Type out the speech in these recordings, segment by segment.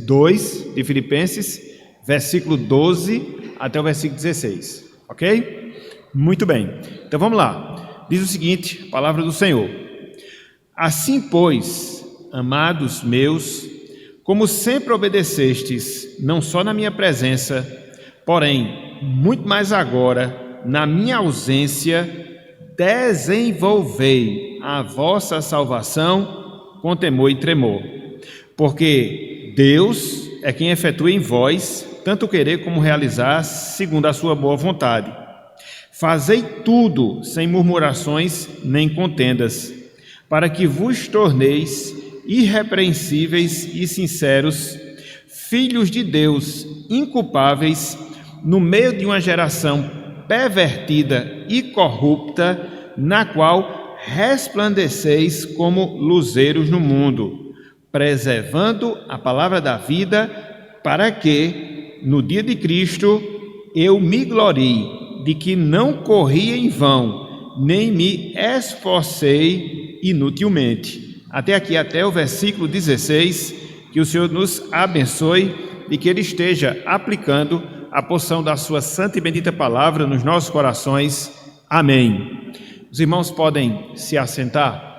2 de Filipenses, versículo 12 até o versículo 16, ok? Muito bem, então vamos lá. Diz o seguinte, palavra do Senhor: assim, pois, amados meus, como sempre obedecestes, não só na minha presença, porém, muito mais agora, na minha ausência, desenvolvei a vossa salvação com temor e tremor, porque Deus é quem efetua em vós tanto querer como realizar segundo a sua boa vontade. Fazei tudo sem murmurações nem contendas, para que vos torneis irrepreensíveis e sinceros, filhos de Deus, inculpáveis, no meio de uma geração pervertida e corrupta, na qual resplandeceis como luzeiros no mundo, preservando a palavra da vida, para que, no dia de Cristo, eu me glorie de que não corri em vão, nem me esforcei inutilmente. Até aqui, até o versículo 16, que o Senhor nos abençoe e que Ele esteja aplicando a porção da sua santa e bendita palavra nos nossos corações. Amém. Os irmãos podem se assentar.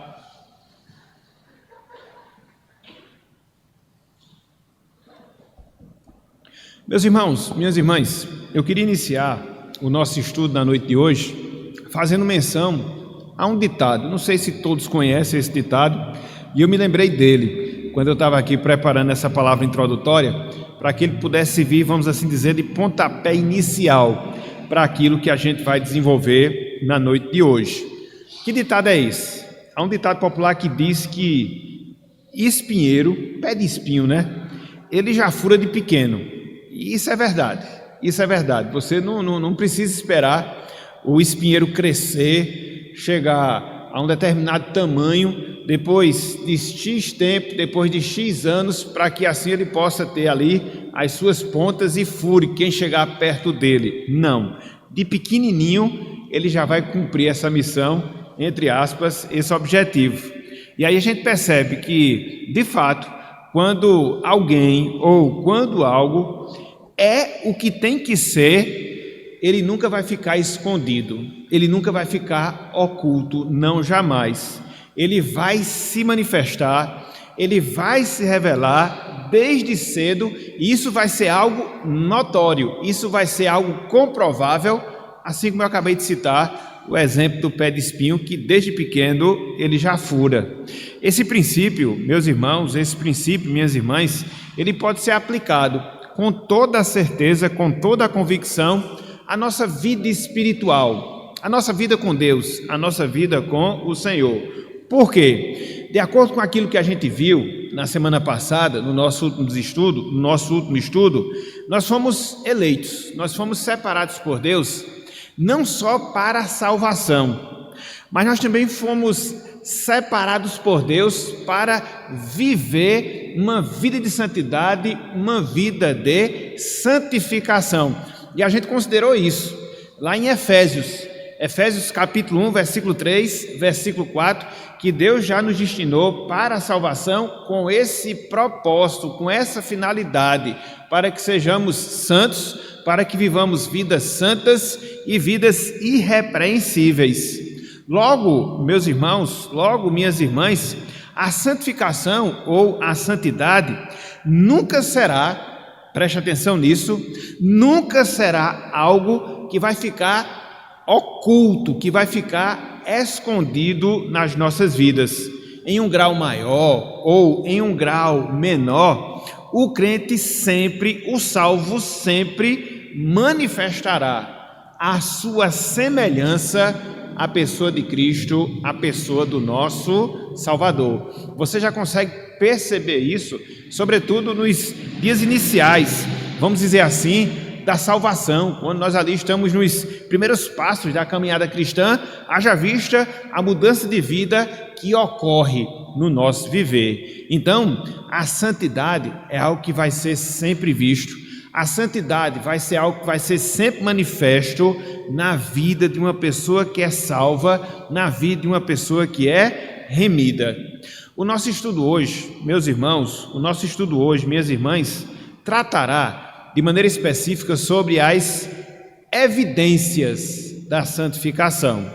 Meus irmãos, minhas irmãs, eu queria iniciar o nosso estudo na noite de hoje fazendo menção a um ditado. Não sei se todos conhecem esse ditado, e eu me lembrei dele quando eu estava aqui preparando essa palavra introdutória, para que ele pudesse vir, vamos assim dizer, de pontapé inicial para aquilo que a gente vai desenvolver na noite de hoje. Que ditado é esse? Há um ditado popular que diz que espinheiro, pé de espinho, né? Ele já fura de pequeno. E isso é verdade, isso é verdade. Você não precisa esperar o espinheiro crescer, chegar a um determinado tamanho, depois de X tempo, depois de X anos, para que assim ele possa ter ali as suas pontas e fure quem chegar perto dele. Não, de pequenininho ele já vai cumprir essa missão, entre aspas, esse objetivo. E aí a gente percebe que, de fato, quando alguém ou quando algo é o que tem que ser, ele nunca vai ficar escondido, ele nunca vai ficar oculto, não, jamais. Ele vai se manifestar, ele vai se revelar desde cedo, e isso vai ser algo notório, isso vai ser algo comprovável, assim como eu acabei de citar o exemplo do pé de espinho, que desde pequeno ele já fura. Esse princípio, meus irmãos, esse princípio, minhas irmãs, ele pode ser aplicado com toda a certeza, com toda a convicção, à nossa vida espiritual, à nossa vida com Deus, à nossa vida com o Senhor. Por quê? De acordo com aquilo que a gente viu na semana passada, no nosso último estudo, nós fomos eleitos, nós fomos separados por Deus, não só para a salvação, mas nós também fomos separados por Deus para viver uma vida de santidade, uma vida de santificação. E a gente considerou isso lá em Efésios capítulo 1, versículo 3, versículo 4, que Deus já nos destinou para a salvação com esse propósito, com essa finalidade, para que sejamos santos, para que vivamos vidas santas e vidas irrepreensíveis. Logo, meus irmãos, logo, minhas irmãs, a santificação ou a santidade nunca será, preste atenção nisso, nunca será algo que vai ficar oculto, que vai ficar escondido nas nossas vidas. Em um grau maior ou em um grau menor, o crente sempre, o salvo sempre manifestará a sua semelhança à pessoa de Cristo, à pessoa do nosso Salvador. Você já consegue perceber isso, sobretudo nos dias iniciais, vamos dizer assim, da salvação, quando nós ali estamos nos primeiros passos da caminhada cristã, haja vista a mudança de vida que ocorre no nosso viver. Então, a santidade é algo que vai ser sempre visto, a santidade vai ser algo que vai ser sempre manifesto na vida de uma pessoa que é salva, na vida de uma pessoa que é remida. O nosso estudo hoje, meus irmãos, minhas irmãs, tratará de maneira específica sobre as evidências da santificação.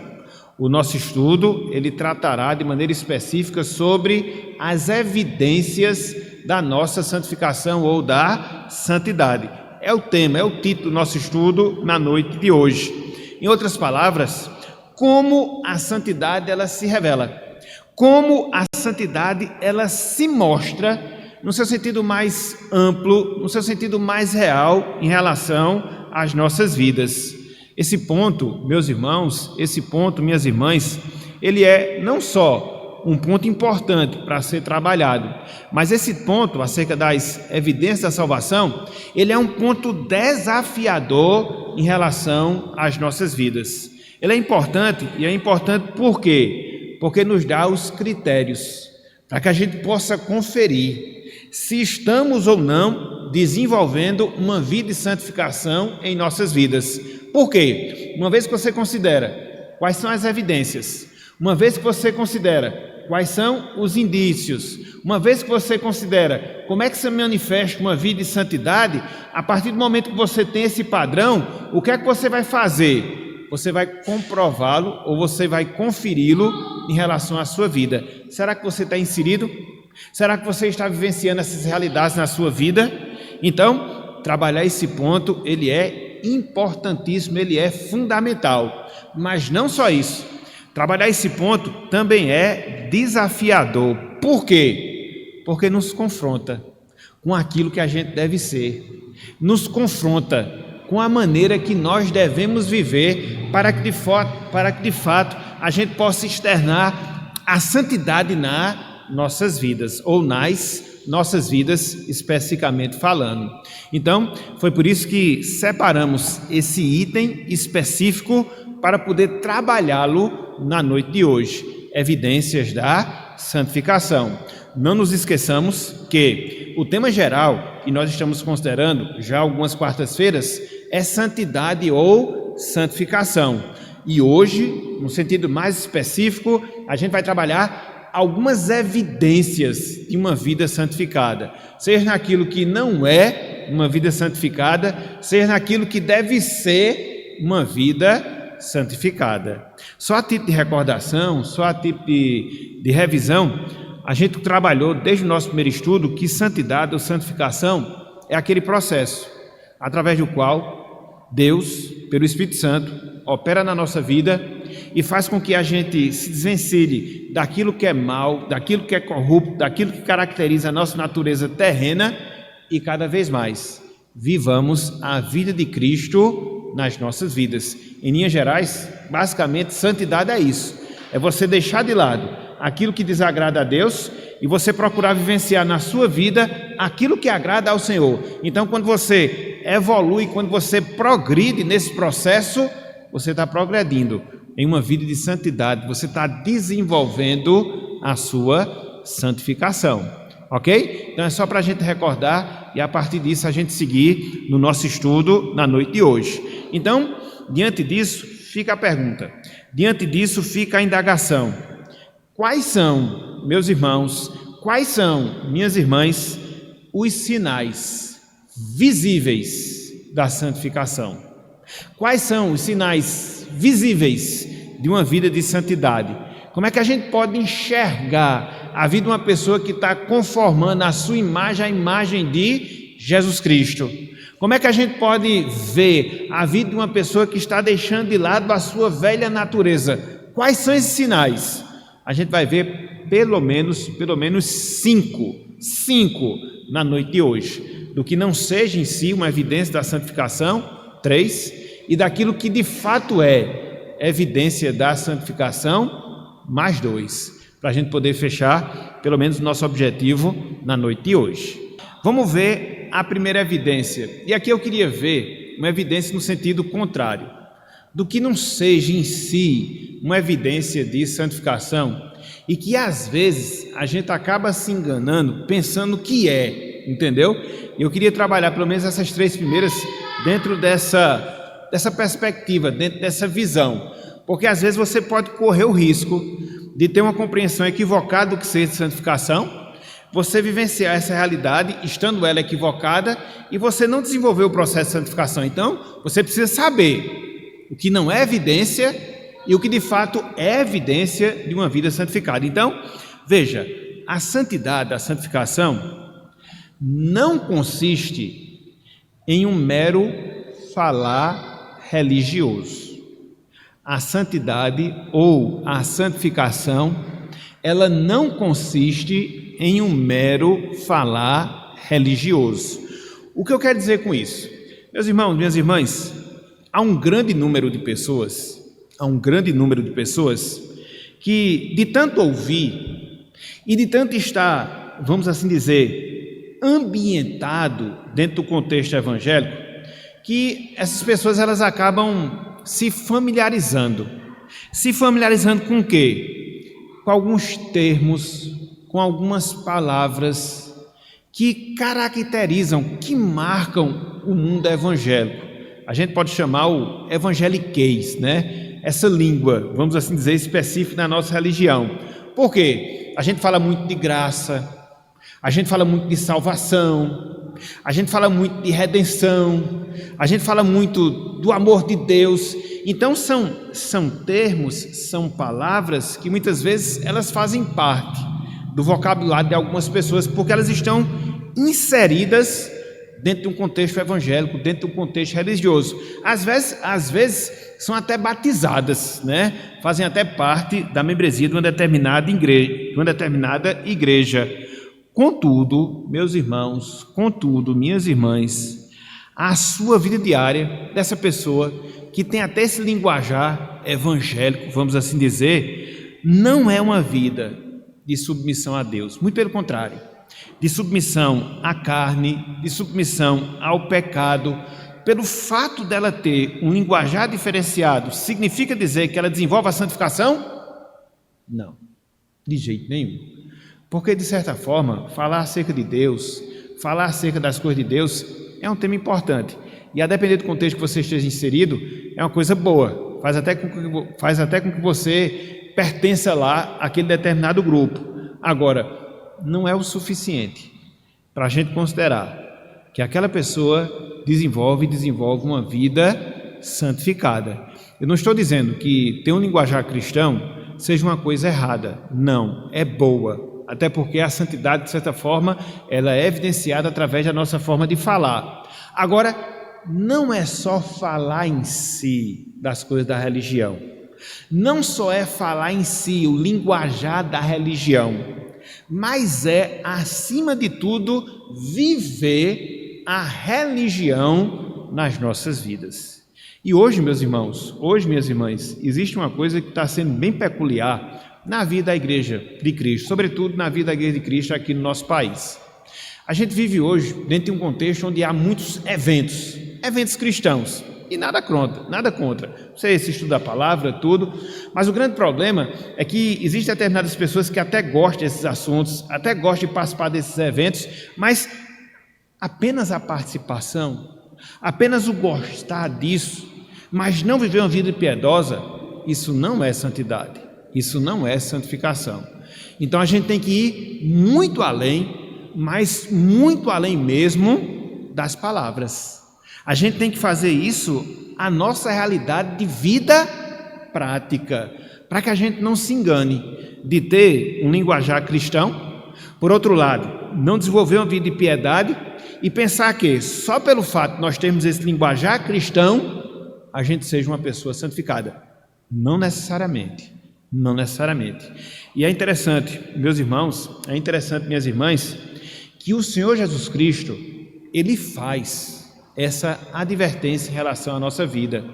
O nosso estudo, ele tratará de maneira específica sobre as evidências da nossa santificação ou da santidade. É o tema, é o título do nosso estudo na noite de hoje. Em outras palavras, como a santidade ela se revela, como a santidade ela se mostra no seu sentido mais amplo, no seu sentido mais real em relação às nossas vidas. Esse ponto, meus irmãos, esse ponto, minhas irmãs, ele é não só um ponto importante para ser trabalhado, mas esse ponto acerca das evidências da salvação, ele é um ponto desafiador em relação às nossas vidas. Ele é importante, e é importante por quê? Porque nos dá os critérios para que a gente possa conferir se estamos ou não desenvolvendo uma vida de santificação em nossas vidas. Por quê? Uma vez que você considera quais são as evidências, uma vez que você considera quais são os indícios, uma vez que você considera como é que se manifesta uma vida de santidade, a partir do momento que você tem esse padrão, o que é que você vai fazer? Você vai comprová-lo ou você vai conferi-lo em relação à sua vida. Será que você está inserido? Será que você está vivenciando essas realidades na sua vida? Então, trabalhar esse ponto, ele é importantíssimo, ele é fundamental. Mas não só isso, trabalhar esse ponto também é desafiador. Por quê? Porque nos confronta com aquilo que a gente deve ser, nos confronta com a maneira que nós devemos viver para que de fato a gente possa externar a santidade nas nossas vidas, ou nas nossas vidas especificamente falando. Então, foi por isso que separamos esse item específico para poder trabalhá-lo na noite de hoje, evidências da santificação. Não nos esqueçamos que o tema geral que nós estamos considerando já algumas quartas-feiras é santidade ou santificação. E hoje, no sentido mais específico, a gente vai trabalhar algumas evidências de uma vida santificada, seja naquilo que não é uma vida santificada, seja naquilo que deve ser uma vida santificada. Só a título de recordação, só a título de revisão, a gente trabalhou desde o nosso primeiro estudo que santidade ou santificação é aquele processo através do qual Deus, pelo Espírito Santo, opera na nossa vida e faz com que a gente se desvencilhe daquilo que é mal, daquilo que é corrupto, daquilo que caracteriza a nossa natureza terrena e cada vez mais vivamos a vida de Cristo nas nossas vidas. Em linhas gerais, basicamente, santidade é isso, é você deixar de lado aquilo que desagrada a Deus e você procurar vivenciar na sua vida aquilo que agrada ao Senhor. Então, quando você evolui, quando você progride nesse processo, você está progredindo em uma vida de santidade, você está desenvolvendo a sua santificação, ok? Então é só para a gente recordar e a partir disso a gente seguir no nosso estudo na noite de hoje. Então, diante disso fica a pergunta, diante disso fica a indagação: quais são, meus irmãos, quais são, minhas irmãs, os sinais visíveis da santificação? Quais são os sinais visíveis de uma vida de santidade? Como é que a gente pode enxergar a vida de uma pessoa que está conformando a sua imagem à imagem de Jesus Cristo? Como é que a gente pode ver a vida de uma pessoa que está deixando de lado a sua velha natureza? Quais são esses sinais? A gente vai ver pelo menos cinco na noite de hoje. Do que não seja em si uma evidência da santificação, 3, e daquilo que de fato é evidência da santificação, mais 2, para a gente poder fechar pelo menos o nosso objetivo na noite de hoje. Vamos ver a primeira evidência, e aqui eu queria ver uma evidência no sentido contrário, do que não seja em si uma evidência de santificação, e que às vezes a gente acaba se enganando pensando que é, entendeu? Eu queria trabalhar pelo menos essas 3 primeiras dentro dessa perspectiva, dentro dessa visão, porque às vezes você pode correr o risco de ter uma compreensão equivocada do que seja santificação, você vivenciar essa realidade, estando ela equivocada, e você não desenvolver o processo de santificação. Então, você precisa saber o que não é evidência e o que de fato é evidência de uma vida santificada. Então, veja, a santidade, a santificação, não consiste em um mero falar religioso. A santidade ou a santificação, ela não consiste em um mero falar religioso. O que eu quero dizer com isso? Meus irmãos, minhas irmãs, há um grande número de pessoas que de tanto ouvir e de tanto estar, vamos assim dizer, ambientado dentro do contexto evangélico, que essas pessoas elas acabam se familiarizando com o quê? Com alguns termos, com algumas palavras que caracterizam, que marcam o mundo evangélico. A gente pode chamar o evangeliquez, né? Essa língua, vamos assim dizer, específica da nossa religião. Por quê? A gente fala muito de graça, a gente fala muito de salvação, a gente fala muito de redenção, a gente fala muito do amor de Deus. Então são termos, são palavras que muitas vezes elas fazem parte do vocabulário de algumas pessoas, porque elas estão inseridas dentro de um contexto evangélico, dentro de um contexto religioso. Às vezes são até batizadas, né? Fazem até parte da membresia de uma determinada igreja. Contudo, meus irmãos, minhas irmãs, a sua vida diária dessa pessoa que tem até esse linguajar evangélico, vamos assim dizer, não é uma vida de submissão a Deus, muito pelo contrário, de submissão à carne, de submissão ao pecado. Pelo fato dela ter um linguajar diferenciado, significa dizer que ela desenvolve a santificação? Não, de jeito nenhum. Porque, de certa forma, falar acerca de Deus, falar acerca das coisas de Deus, é um tema importante. E a depender do contexto que você esteja inserido, é uma coisa boa. Faz até com que você pertença lá àquele determinado grupo. Agora, não é o suficiente para a gente considerar que aquela pessoa desenvolve uma vida santificada. Eu não estou dizendo que ter um linguajar cristão seja uma coisa errada. Não, é boa. Até porque a santidade, de certa forma, ela é evidenciada através da nossa forma de falar. Agora, não é só falar em si das coisas da religião. Não só é falar em si o linguajar da religião, mas é, acima de tudo, viver a religião nas nossas vidas. E hoje, meus irmãos, minhas irmãs, existe uma coisa que está sendo bem peculiar na vida da Igreja de Cristo, sobretudo na vida da Igreja de Cristo aqui no nosso país. A gente vive hoje dentro de um contexto onde há muitos eventos cristãos, e nada contra. Você estuda a palavra, tudo, mas o grande problema é que existem determinadas pessoas que até gostam desses assuntos, até gostam de participar desses eventos, mas apenas a participação, apenas o gostar disso, mas não viver uma vida piedosa, isso não é santidade, isso não é santificação. Então a gente tem que ir muito além, mas muito além mesmo das palavras. A gente tem que fazer isso a nossa realidade de vida prática, para que a gente não se engane de ter um linguajar cristão, por outro lado, não desenvolver uma vida de piedade e pensar que só pelo fato de nós termos esse linguajar cristão, a gente seja uma pessoa santificada. Não necessariamente. E é interessante, meus irmãos, minhas irmãs, que o Senhor Jesus Cristo, Ele faz essa advertência em relação à nossa vida.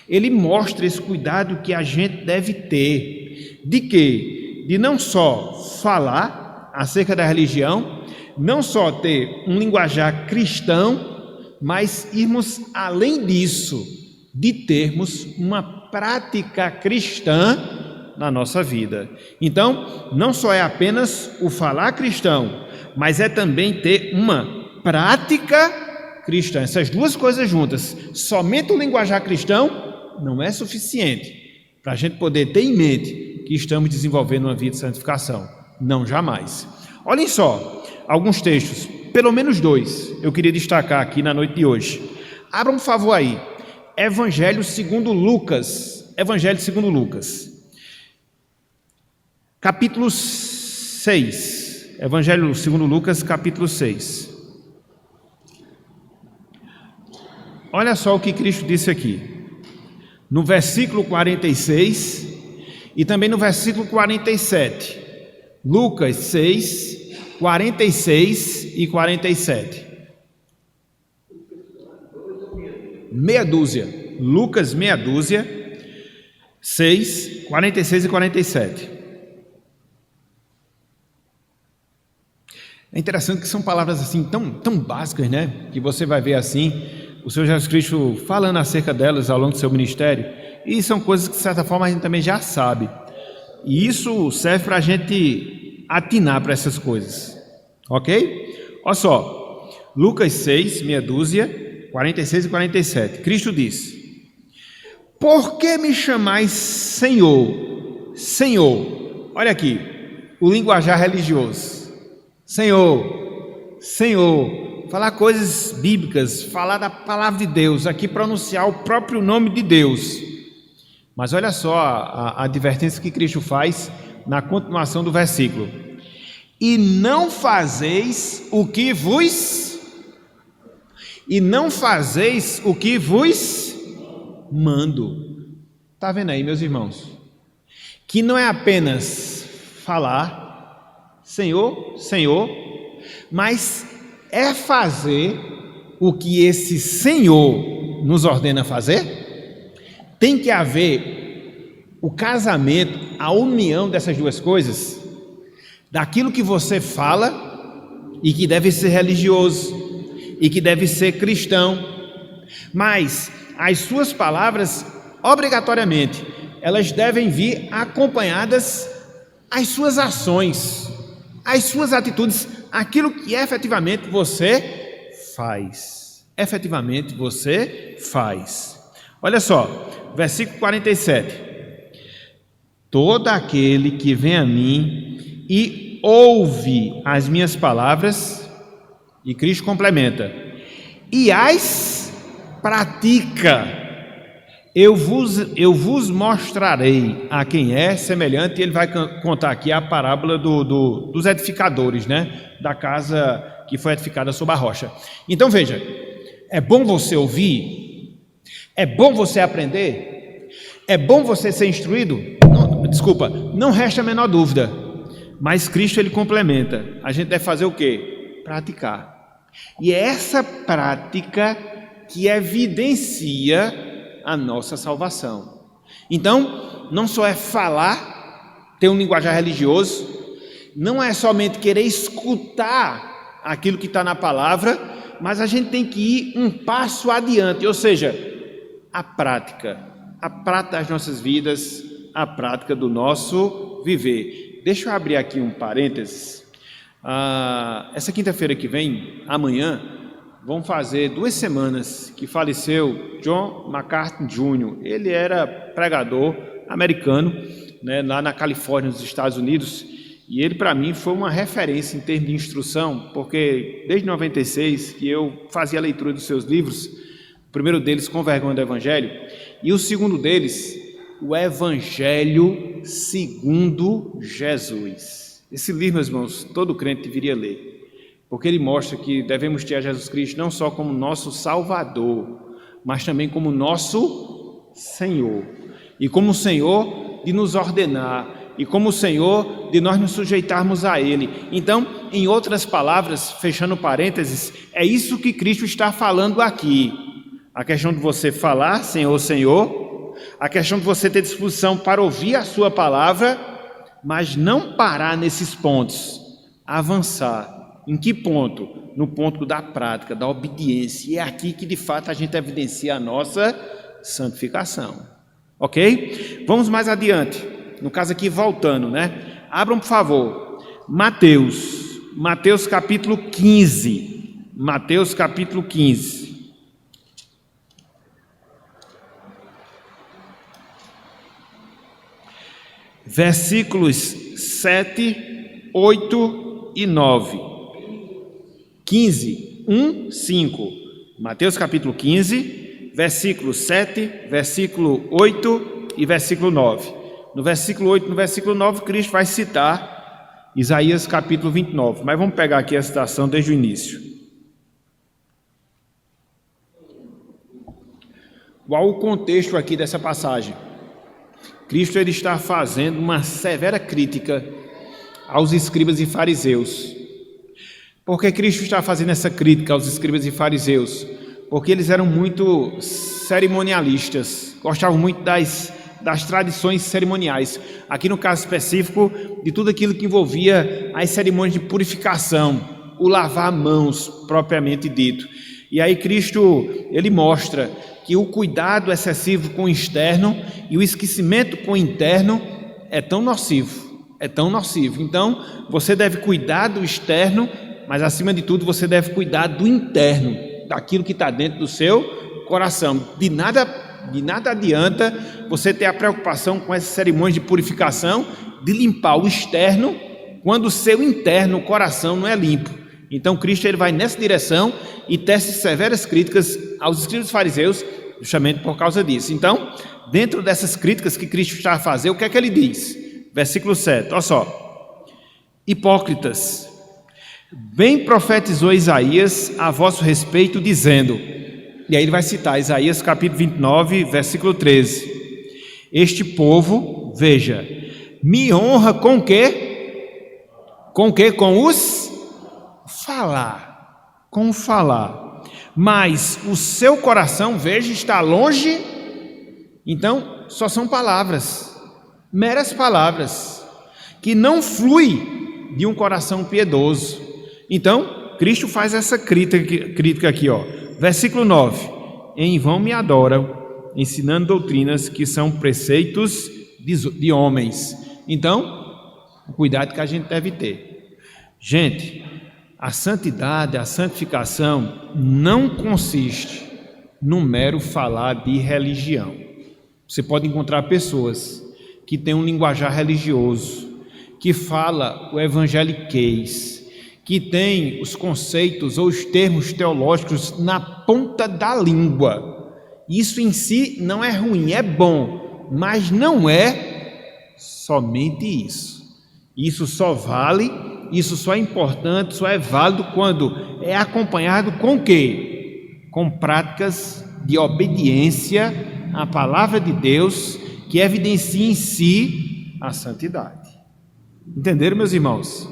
Ele mostra esse cuidado que a gente deve ter, de quê? De não só falar acerca da religião, não só ter um linguajar cristão, mas irmos além disso, de termos uma prática cristã na nossa vida. Então, não só é apenas o falar cristão, mas é também ter uma prática cristã. Essas duas coisas juntas, somente o linguajar cristão não é suficiente para a gente poder ter em mente que estamos desenvolvendo uma vida de santificação. Não, jamais. Olhem só, alguns textos, pelo menos 2, eu queria destacar aqui na noite de hoje. Abram, por favor, aí. Evangelho segundo Lucas. Evangelho segundo Lucas. Capítulo 6. Evangelho segundo Lucas, capítulo 6. Olha só o que Cristo disse aqui. No versículo 46 e também no versículo 47. Lucas 6, 46 e 47. Meia dúzia. Lucas, meia dúzia. 6, 46 e 47. É interessante que são palavras assim tão básicas, né? Que você vai ver assim, o Senhor Jesus Cristo falando acerca delas ao longo do seu ministério. E são coisas que, de certa forma, a gente também já sabe. E isso serve para a gente atinar para essas coisas. Ok? Olha só. Lucas 6, meia dúzia, 46 e 47. Cristo disse: por que me chamais Senhor? Senhor. Olha aqui, o linguajar religioso. Senhor, Senhor, falar coisas bíblicas, falar da palavra de Deus, aqui pronunciar o próprio nome de Deus. Mas olha só a advertência que Cristo faz na continuação do versículo. E não fazeis o que vos mando. Está vendo aí, meus irmãos? Que não é apenas falar Senhor, Senhor, mas é fazer o que esse Senhor nos ordena fazer. Tem que haver o casamento, a união dessas duas coisas, daquilo que você fala e que deve ser religioso e que deve ser cristão, mas as suas palavras, obrigatoriamente, elas devem vir acompanhadas às suas ações, as suas atitudes, aquilo que efetivamente você faz. Efetivamente você faz. Olha só, versículo 47. Todo aquele que vem a mim e ouve as minhas palavras, e Cristo complementa, e as pratica, eu vos mostrarei a quem é semelhante. Ele vai contar aqui a parábola dos edificadores, né? Da casa que foi edificada sobre a rocha. Então veja, é bom você ouvir, é bom você aprender, é bom você ser instruído. Não resta a menor dúvida, mas Cristo ele complementa. A gente deve fazer o quê? Praticar. E é essa prática que evidencia a nossa salvação. Então, não só é falar, ter um linguajar religioso, não é somente querer escutar aquilo que está na palavra, mas a gente tem que ir um passo adiante, ou seja, a prática das nossas vidas, a prática do nosso viver. Deixa eu abrir aqui um parênteses. Essa quinta-feira que vem, amanhã, vão fazer 2 semanas que faleceu John MacArthur Jr. Ele era pregador americano, né, lá na Califórnia, nos Estados Unidos, e ele para mim foi uma referência em termos de instrução, porque desde 96 que eu fazia a leitura dos seus livros, o primeiro deles, Com Vergonha do Evangelho, e o segundo deles, o Evangelho segundo Jesus. Esse livro, meus irmãos, todo crente deveria ler, porque ele mostra que devemos ter a Jesus Cristo não só como nosso Salvador, mas também como nosso Senhor, e como o Senhor de nos ordenar, e como o Senhor de nós nos sujeitarmos a Ele. Então, em outras palavras, fechando parênteses, é isso que Cristo está falando aqui. A questão de você falar, Senhor, Senhor, a questão de você ter disposição para ouvir a sua palavra, mas não parar nesses pontos, avançar. Em que ponto? No ponto da prática, da obediência. E é aqui que de fato a gente evidencia a nossa santificação. Ok? Vamos mais adiante. No caso aqui, voltando, né? Abram, por favor, Mateus capítulo 15. Mateus capítulo 15. versículos 7, 8 e 9. 15, 1, 5. Mateus capítulo 15, versículo 7, versículo 8 e versículo 9. No versículo 8 e no versículo 9, Cristo vai citar Isaías capítulo 29. Mas vamos pegar aqui a citação desde o início. Qual o contexto aqui dessa passagem? Cristo ele está fazendo uma severa crítica aos escribas e fariseus. Por que Cristo está fazendo essa crítica aos escribas e fariseus? Porque eles eram muito cerimonialistas, gostavam muito das tradições cerimoniais. Aqui no caso específico, de tudo aquilo que envolvia as cerimônias de purificação, o lavar mãos propriamente dito. E aí Cristo, ele mostra que o cuidado excessivo com o externo e o esquecimento com o interno é tão nocivo, Então, você deve cuidar do externo, mas acima de tudo você deve cuidar do interno, daquilo que está dentro do seu coração. De nada adianta você ter a preocupação com essas cerimônias de purificação, de limpar o externo, quando o seu interno, o coração, não é limpo. Então Cristo ele vai nessa direção e tece severas críticas aos escribas e fariseus, justamente por causa disso. Então, dentro dessas críticas que Cristo está a fazer, o que é que ele diz? Versículo 7, olha só. Hipócritas, bem profetizou Isaías a vosso respeito, dizendo, e aí ele vai citar Isaías capítulo 29, versículo 13. Este povo, veja, me honra com o quê? Com o quê? Com os falar, com o falar, mas o seu coração, veja, está longe. Então, só são palavras, meras palavras, que não flui de um coração piedoso. Então, Cristo faz essa crítica aqui, ó. Versículo 9, em vão me adoram, ensinando doutrinas que são preceitos de homens. Então, o cuidado que a gente deve ter. Gente, a santidade, a santificação não consiste no mero falar de religião. Você pode encontrar pessoas que têm um linguajar religioso, que fala o evangeliquez, que tem os conceitos ou os termos teológicos na ponta da língua. Isso em si não é ruim, é bom, mas não é somente isso. Isso só vale, isso só é importante, só é válido quando é acompanhado com o quê? Com práticas de obediência à palavra de Deus, que evidencia em si a santidade. Entenderam, meus irmãos?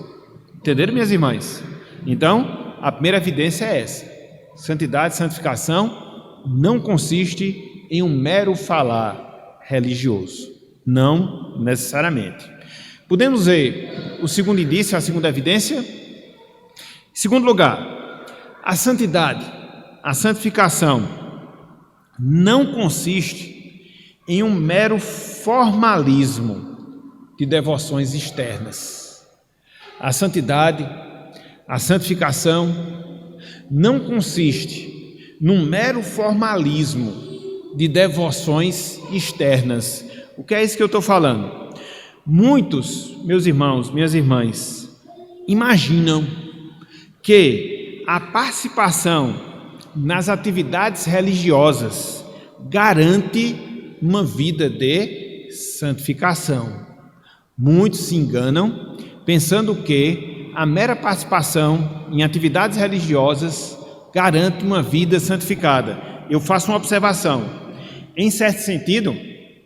Entenderam, minhas irmãs? Então, a primeira evidência é essa. Santidade, santificação não consiste em um mero falar religioso. Não necessariamente. Podemos ver o segundo indício, a segunda evidência? Em segundo lugar, a santidade, a santificação não consiste em um mero formalismo de devoções externas. A santidade, a santificação não consiste num mero formalismo de devoções externas. O que é isso que eu estou falando? Muitos, meus irmãos, minhas irmãs, imaginam que a participação nas atividades religiosas garante uma vida de santificação. Muitos se enganam pensando que a mera participação em atividades religiosas garante uma vida santificada. Eu faço uma observação. Em certo sentido,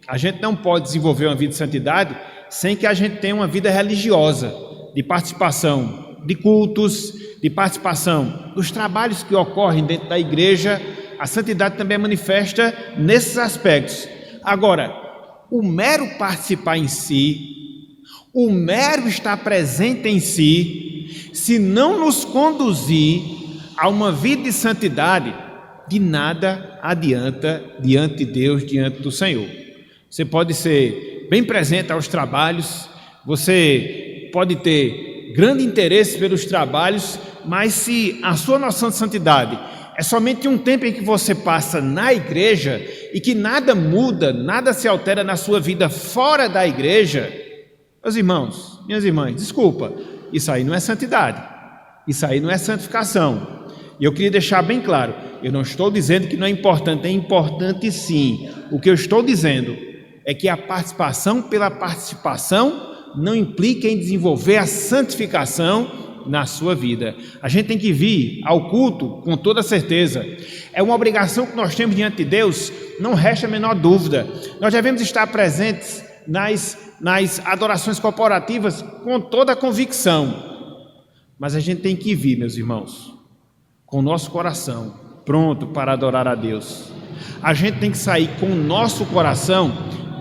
a gente não pode desenvolver uma vida de santidade sem que a gente tenha uma vida religiosa, de participação de cultos, de participação dos trabalhos que ocorrem dentro da igreja. A santidade também é manifesta nesses aspectos. Agora, o mero participar em si, o mero estar presente em si, se não nos conduzir a uma vida de santidade, de nada adianta diante de Deus, diante do Senhor. Você pode ser bem presente aos trabalhos, você pode ter grande interesse pelos trabalhos, mas se a sua noção de santidade é somente um tempo em que você passa na igreja e que nada muda, nada se altera na sua vida fora da igreja, Meus irmãos, minhas irmãs, desculpa, isso aí não é santidade, isso aí não é santificação. E eu queria deixar bem claro, eu não estou dizendo que não é importante sim. O que eu estou dizendo é que a participação pela participação não implica em desenvolver a santificação na sua vida. A gente tem que vir ao culto com toda certeza. É uma obrigação que nós temos diante de Deus, não resta a menor dúvida. Nós devemos estar presentes nas adorações corporativas com toda a convicção. Mas a gente tem que vir, meus irmãos, com o nosso coração pronto para adorar a Deus. A gente tem que sair com o nosso coração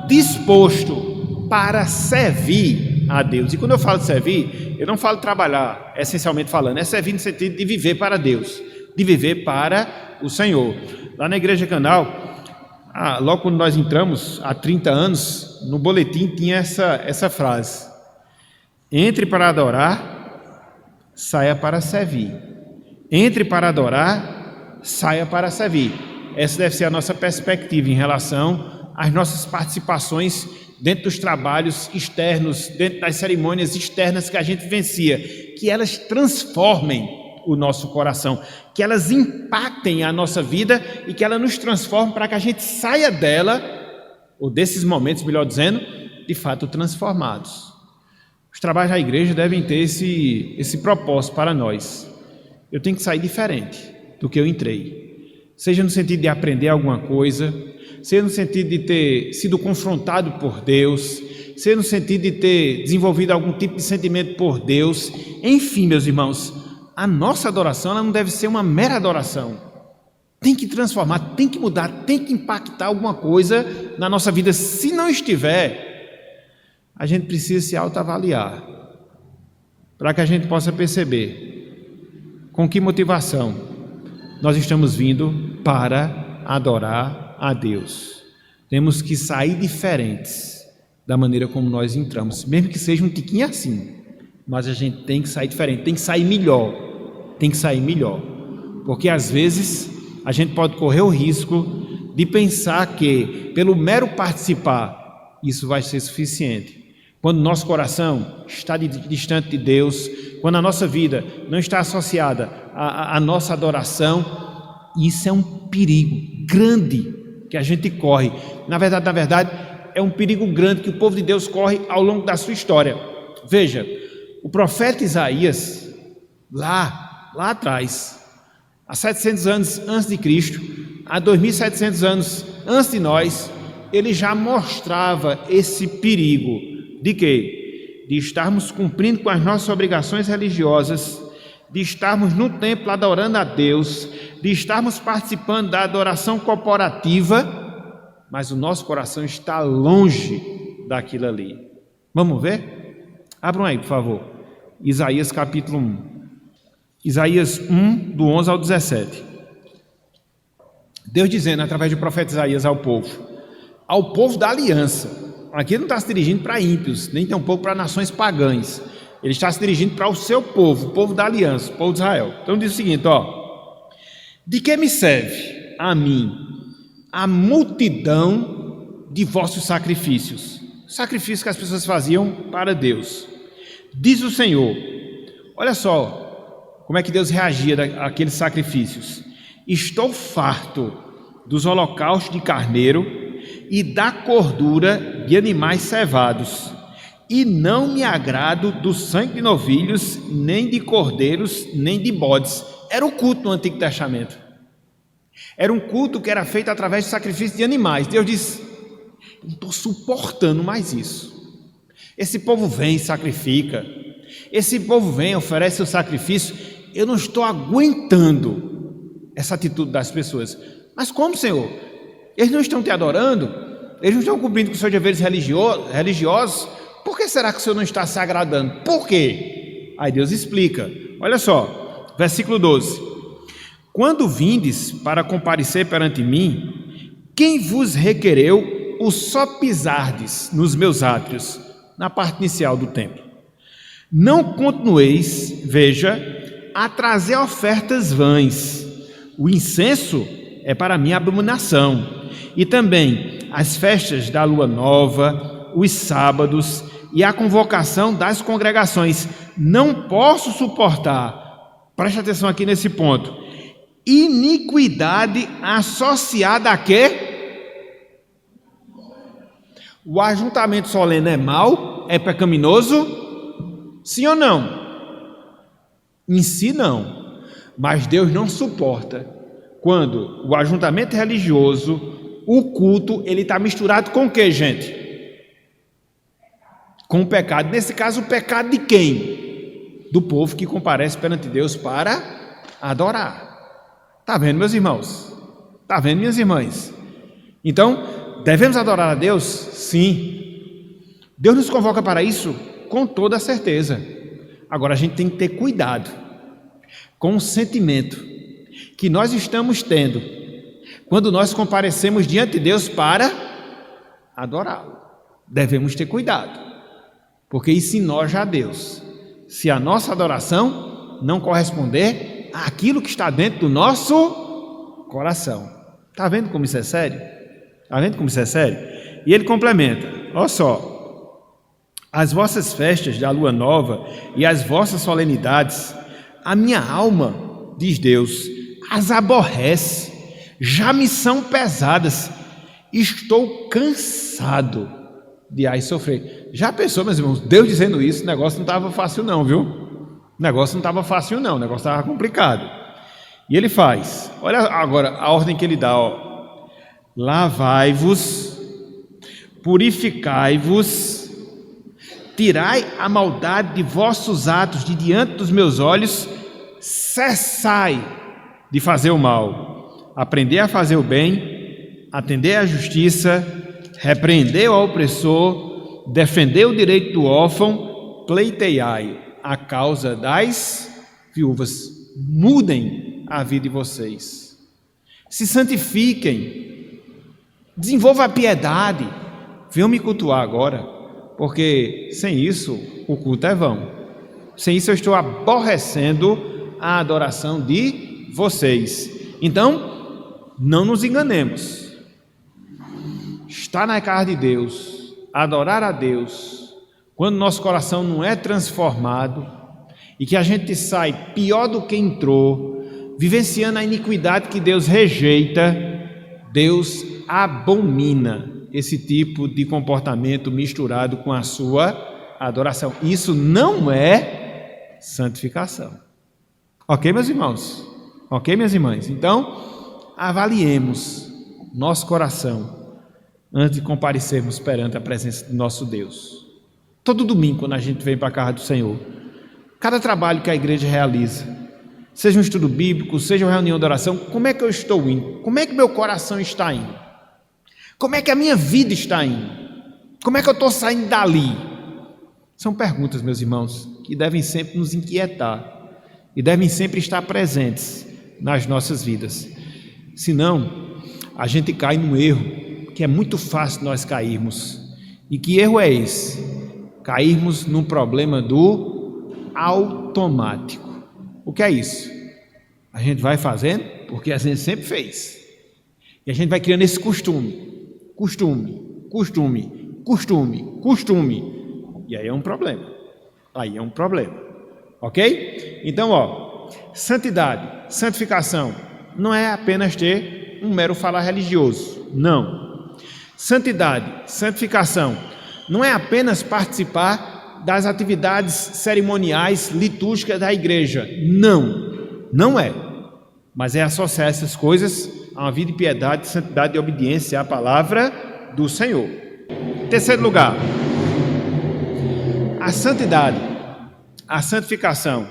disposto para servir a Deus. E quando eu falo de servir, eu não falo de trabalhar, essencialmente falando, é servir no sentido de viver para Deus, de viver para o Senhor. Lá na Igreja Canal, logo quando nós entramos, há 30 anos, no boletim tinha essa frase: entre para adorar, saia para servir. Entre para adorar, saia para servir. Essa deve ser a nossa perspectiva em relação às nossas participações dentro dos trabalhos externos, dentro das cerimônias externas que a gente vivencia, que elas transformem o nosso coração, que elas impactem a nossa vida e que ela nos transforme para que a gente saia dela, ou desses momentos, melhor dizendo, de fato transformados. Os trabalhos da igreja devem ter esse propósito para nós. Eu tenho que sair diferente do que eu entrei, seja no sentido de aprender alguma coisa, seja no sentido de ter sido confrontado por Deus, seja no sentido de ter desenvolvido algum tipo de sentimento por Deus. Enfim, meus irmãos, a nossa adoração ela não deve ser uma mera adoração. Tem que transformar, tem que mudar, tem que impactar alguma coisa na nossa vida. Se não estiver, a gente precisa se autoavaliar, para que a gente possa perceber com que motivação nós estamos vindo para adorar a Deus. Temos que sair diferentes da maneira como nós entramos, mesmo que seja um tiquinho assim, mas a gente tem que sair diferente, tem que sair melhor, porque às vezes a gente pode correr o risco de pensar que pelo mero participar isso vai ser suficiente. Quando nosso coração está distante de Deus, quando a nossa vida não está associada à nossa adoração, isso é um perigo grande que a gente corre. Na verdade, é um perigo grande que o povo de Deus corre ao longo da sua história. Veja, o profeta Isaías, lá atrás, há 700 anos antes de Cristo, há 2.700 anos antes de nós, ele já mostrava esse perigo. De quê? De estarmos cumprindo com as nossas obrigações religiosas, de estarmos no templo adorando a Deus, de estarmos participando da adoração corporativa, mas o nosso coração está longe daquilo ali. Vamos ver? Abram aí, por favor. Isaías capítulo 1. Isaías 1, do 11 ao 17. Deus dizendo, através do profeta Isaías ao povo da aliança. Aqui ele não está se dirigindo para ímpios, nem tampouco para nações pagãs. Ele está se dirigindo para o seu povo, o povo da aliança, o povo de Israel. Então diz o seguinte, de que me serve a mim a multidão de vossos sacrifícios que as pessoas faziam para Deus? Diz o Senhor. Olha só como é que Deus reagia àqueles sacrifícios. Estou farto dos holocaustos de carneiro e da gordura de animais cevados, e não me agrado do sangue de novilhos, nem de cordeiros, nem de bodes. Era o culto no Antigo Testamento. Era um culto que era feito através de sacrifício de animais. Deus disse, não estou suportando mais isso. Esse povo vem e sacrifica, esse povo vem e oferece o sacrifício, eu não estou aguentando essa atitude das pessoas. Mas como, Senhor? Eles não estão te adorando? Eles não estão cumprindo com seus deveres religiosos? Por que será que o Senhor não está se agradando? Por quê? Aí Deus explica. Olha só, versículo 12. Quando vindes para comparecer perante mim, quem vos requereu o só pisardes nos meus átrios, na parte inicial do templo? Não continueis, veja, a trazer ofertas vãs. O incenso é para mim abominação. E também as festas da lua nova, os sábados e a convocação das congregações. Não posso suportar, preste atenção aqui nesse ponto, iniquidade associada a quê? O ajuntamento solene é mau? É pecaminoso? Sim ou não? Em si não, mas Deus não suporta quando o ajuntamento religioso, o culto, ele está misturado com o que, gente? Com o pecado. Nesse caso, o pecado de quem? Do povo que comparece perante Deus para adorar. Está vendo, meus irmãos? Está vendo, minhas irmãs? Então, devemos adorar a Deus? Sim. Deus nos convoca para isso com toda certeza. Agora, a gente tem que ter cuidado com o sentimento que nós estamos tendo quando nós comparecemos diante de Deus para adorá-lo. Devemos ter cuidado, porque isso enoja a Deus, se a nossa adoração não corresponder àquilo que está dentro do nosso coração. Está vendo como isso é sério? Está vendo como isso é sério? E ele complementa, olha só, as vossas festas da lua nova e as vossas solenidades, a minha alma, diz Deus, as aborrece, já me são pesadas, estou cansado de as sofrer. Já pensou, meus irmãos, Deus dizendo isso, o negócio não estava fácil não, viu? O negócio não estava fácil não, o negócio estava complicado. E ele faz, olha agora a ordem que ele dá, ó. Lavai-vos, purificai-vos, tirai a maldade de vossos atos de diante dos meus olhos, cessai de fazer o mal, aprendei a fazer o bem, atendei à justiça, repreendei o opressor, defendei o direito do órfão, pleiteiai a causa das viúvas. Mudem a vida de vocês, se santifiquem, desenvolvam a piedade, venham me cultuar agora, porque sem isso o culto é vão. Sem isso eu estou aborrecendo a adoração de vocês. Então, não nos enganemos. Estar na casa de Deus, adorar a Deus, quando nosso coração não é transformado e que a gente sai pior do que entrou, vivenciando a iniquidade que Deus rejeita, Deus abomina esse tipo de comportamento misturado com a sua adoração. Isso não é santificação. Ok, meus irmãos? Ok, minhas irmãs? Então, avaliemos nosso coração antes de comparecermos perante a presença do nosso Deus. Todo domingo, quando a gente vem para a casa do Senhor, cada trabalho que a igreja realiza, seja um estudo bíblico, seja uma reunião de oração, como é que eu estou indo? Como é que meu coração está indo? Como é que a minha vida está indo? Como é que eu estou saindo dali? São perguntas, meus irmãos, que devem sempre nos inquietar e devem sempre estar presentes nas nossas vidas. Senão, a gente cai num erro que é muito fácil nós cairmos. E que erro é esse? Cairmos no problema do automático. O que é isso? A gente vai fazendo porque a gente sempre fez. E a gente vai criando esse costume. E aí é um problema. Ok? Então, ó, santidade, santificação, não é apenas ter um mero falar religioso. Não. Santidade, santificação, não é apenas participar das atividades cerimoniais litúrgicas da igreja. Não é. Mas é associar essas coisas a uma vida de piedade, santidade e obediência à palavra do Senhor. Terceiro lugar, a santidade, a santificação,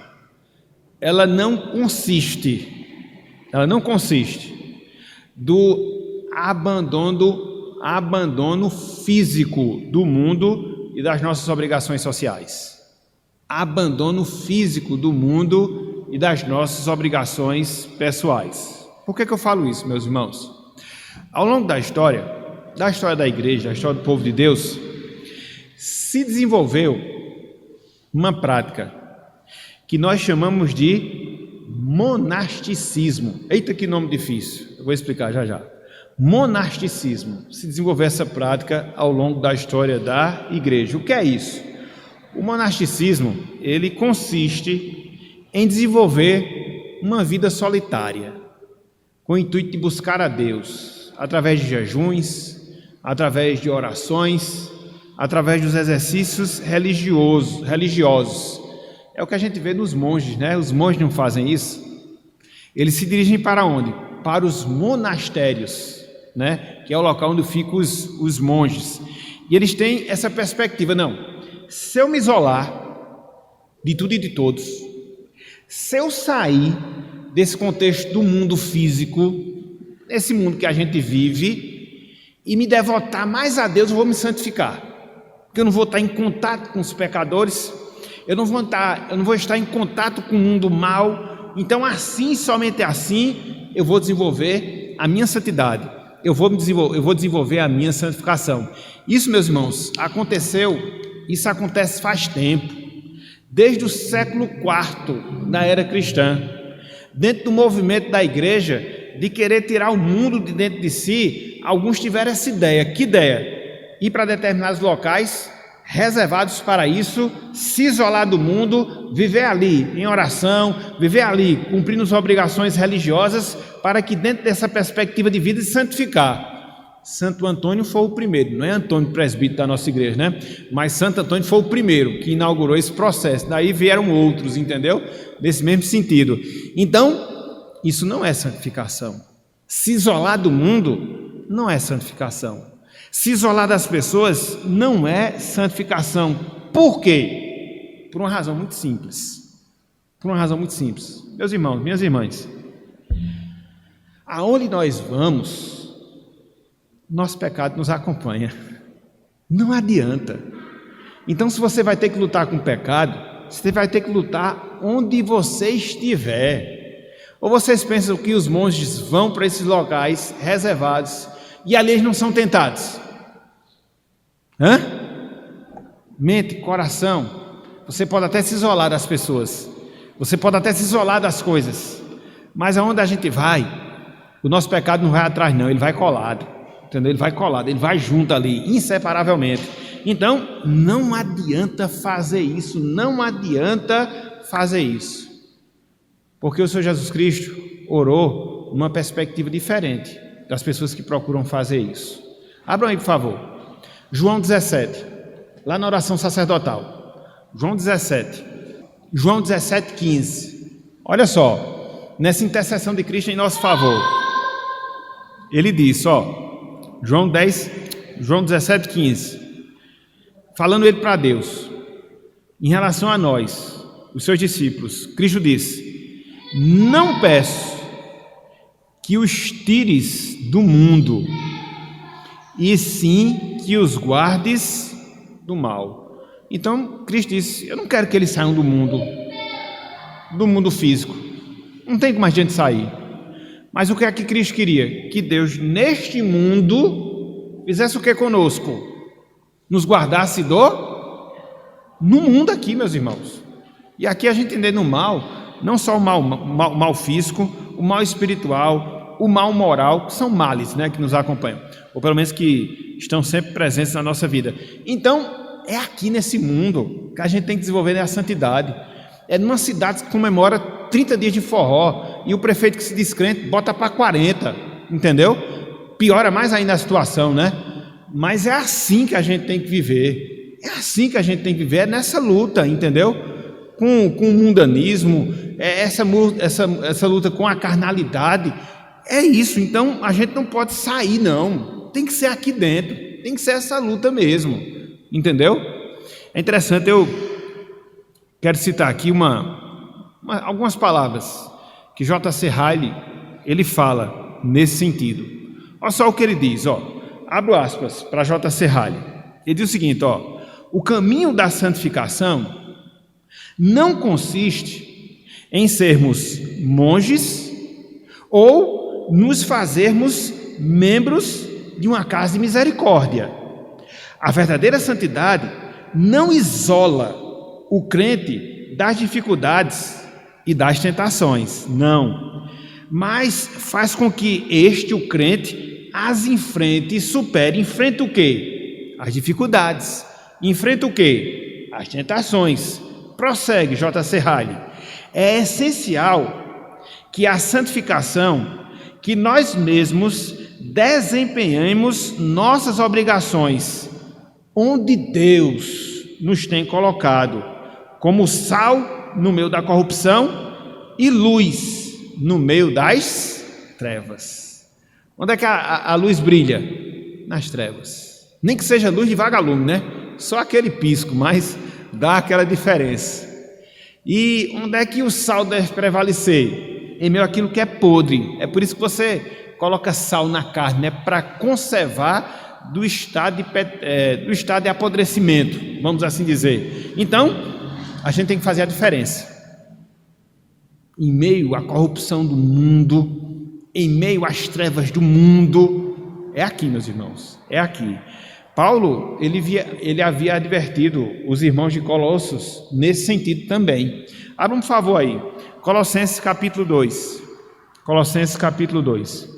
ela não consiste do abandono físico do mundo e das nossas obrigações sociais. Abandono físico do mundo e das nossas obrigações pessoais. Por que eu falo isso, meus irmãos? Ao longo da história da igreja, da história do povo de Deus, se desenvolveu uma prática que nós chamamos de monasticismo. Eita, que nome difícil, eu vou explicar já. Monasticismo. Se desenvolveu essa prática ao longo da história da igreja. O que é isso? O monasticismo, ele consiste em desenvolver uma vida solitária, com o intuito de buscar a Deus, através de jejuns, através de orações, através dos exercícios religiosos. É o que a gente vê nos monges, né? Os monges não fazem isso. Eles se dirigem para onde? Para os monastérios, né? Que é o local onde ficam os monges. E eles têm essa perspectiva, não, se eu me isolar de tudo e de todos, se eu sair desse contexto do mundo físico, desse mundo que a gente vive, e me devotar mais a Deus, eu vou me santificar, porque eu não vou estar em contato com os pecadores, eu não vou estar em contato com o mundo mal. Então assim, somente assim, eu vou desenvolver a minha santidade, eu vou desenvolver a minha santificação. Isso, meus irmãos, isso acontece faz tempo, desde o século IV da era cristã, dentro do movimento da igreja, de querer tirar o mundo de dentro de si. Alguns tiveram essa ideia. Que ideia? Ir para determinados locais reservados para isso, se isolar do mundo, viver ali em oração, viver ali cumprindo as obrigações religiosas, para que dentro dessa perspectiva de vida se santificar. Santo Antônio foi o primeiro, não é Antônio presbítero da nossa igreja, né? Mas Santo Antônio foi o primeiro que inaugurou esse processo. Daí vieram outros, entendeu? Nesse mesmo sentido. Então, isso não é santificação. Se isolar do mundo não é santificação. Se isolar das pessoas não é santificação. Por quê? Por uma razão muito simples. Meus irmãos, minhas irmãs, aonde nós vamos, nosso pecado nos acompanha. Não adianta. Então, se você vai ter que lutar com o pecado, você vai ter que lutar onde você estiver. Ou vocês pensam que os monges vão para esses locais reservados e ali eles não são tentados? Mente, coração. Você pode até se isolar das pessoas, você pode até se isolar das coisas, mas aonde a gente vai, o nosso pecado não vai atrás não, ele vai colado, entendeu? Ele vai junto ali, inseparavelmente. Então, não adianta fazer isso, porque o Senhor Jesus Cristo orou numa perspectiva diferente das pessoas que procuram fazer isso. Abram aí, por favor, João 17, lá na oração sacerdotal, João 17, 15. Olha só, nessa intercessão de Cristo em nosso favor, ele diz, João 17, 15, falando ele para Deus, em relação a nós, os seus discípulos, Cristo disse: não peço que os tires do mundo, e sim que os guardes do mal. Então Cristo disse: eu não quero que eles saiam do mundo físico, não tem como a gente sair. Mas o que é que Cristo queria? Que Deus neste mundo fizesse o que conosco? Nos guardasse no mundo aqui, meus irmãos. E aqui a gente entende no mal, não só o mal físico, o mal espiritual, o mal moral, que são males, né, que nos acompanham, ou pelo menos que estão sempre presentes na nossa vida. Então, é aqui nesse mundo que a gente tem que desenvolver a santidade. É numa cidade que comemora 30 dias de forró, e o prefeito que se diz crente bota para 40, entendeu? Piora mais ainda a situação, né? Mas é assim que a gente tem que viver, é nessa luta, entendeu? Com o mundanismo, essa luta com a carnalidade, é isso. Então a gente não pode sair não, tem que ser aqui dentro, tem que ser essa luta mesmo, entendeu? É interessante, eu quero citar aqui algumas palavras que J.C. Ryle, ele fala nesse sentido. Olha só o que ele diz, abro aspas para J.C. Ryle. Ele diz o seguinte, o caminho da santificação não consiste em sermos monges ou nos fazermos membros de uma casa de misericórdia. A verdadeira santidade não isola o crente das dificuldades e das tentações, não, mas faz com que o crente, as enfrente e supere. Enfrenta o quê? As dificuldades. Enfrenta o quê? as tentações. Prossegue, J.C. Riley. É essencial que a santificação, que nós mesmos desempenhemos nossas obrigações, onde Deus nos tem colocado, como sal no meio da corrupção e luz no meio das trevas. Onde é que a luz brilha? Nas trevas. Nem que seja luz de vagalume, né? Só aquele pisco, mas dá aquela diferença. E onde é que o sal deve prevalecer? Em meio àquilo que é podre. É por isso que você coloca sal na carne, né? Para conservar do estado de apodrecimento, vamos assim dizer. Então, a gente tem que fazer a diferença. Em meio à corrupção do mundo, em meio às trevas do mundo, é aqui, meus irmãos, é aqui. Paulo, ele havia advertido os irmãos de Colossos nesse sentido também. Abra um favor aí, Colossenses capítulo 2. Colossenses capítulo 2.